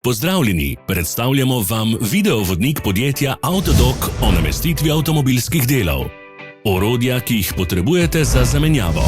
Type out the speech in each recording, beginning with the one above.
Pozdravljeni, predstavljamo vam videovodnik podjetja Avtodok o namestitvi avtomobilskih delov. Orodja, ki jih potrebujete za zamenjavo.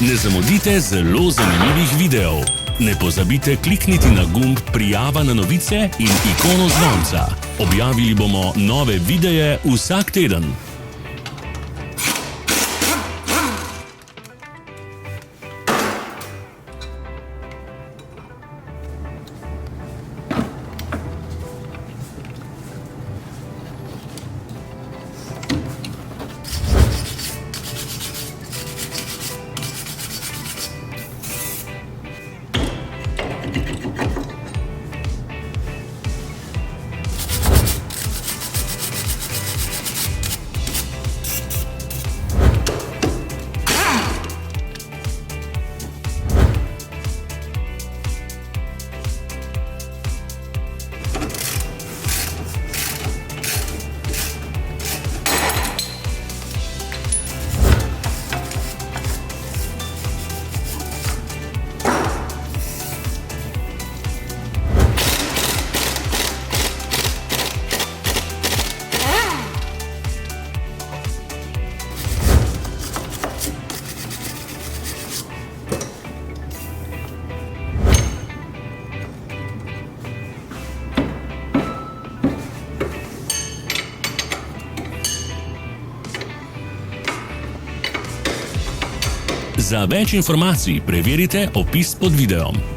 Ne zamudite zelo zanimivih videov. Ne pozabite klikniti na gumb Prijava na novice in ikono zvonca. Objavili bomo nove videe vsak teden. Za več informacij preverite opis pod videom.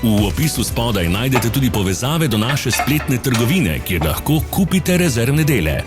V opisu spodaj najdete tudi povezave do naše spletne trgovine, kjer lahko kupite rezervne dele.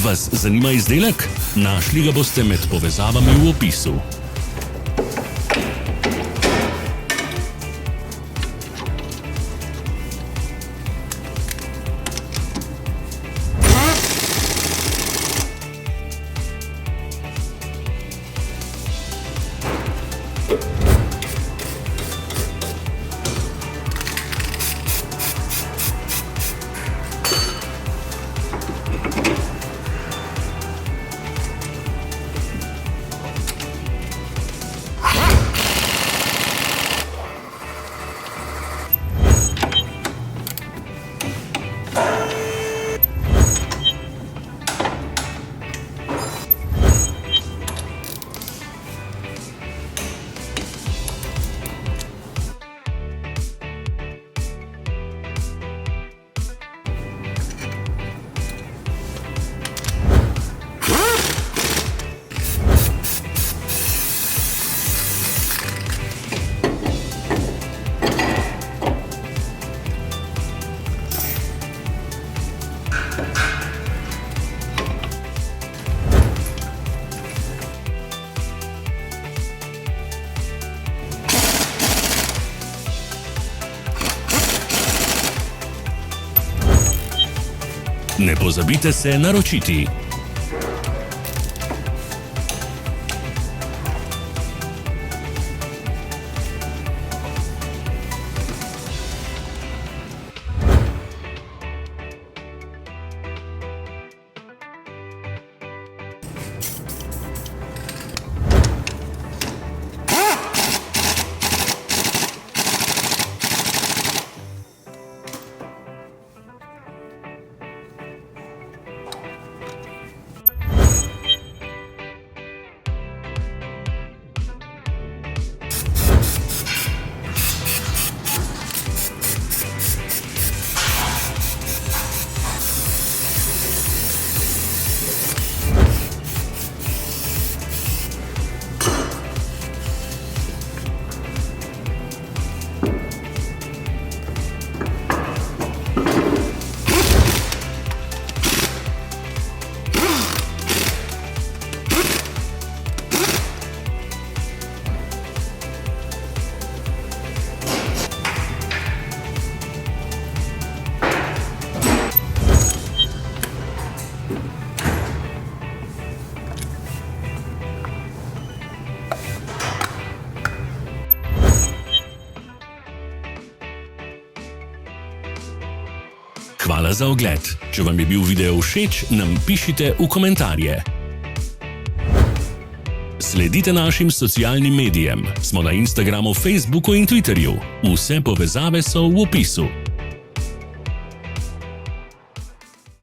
Vas zanima izdelek? Našli ga boste med povezavami v opisu. Ne pozabite se naročiti. Hvala za ogled. Če vam je bil video všeč, nam pišite v komentarje. Sledite našim socialnim medijem. Smo na Instagramu, Facebooku in Twitterju. Vse povezave so v opisu.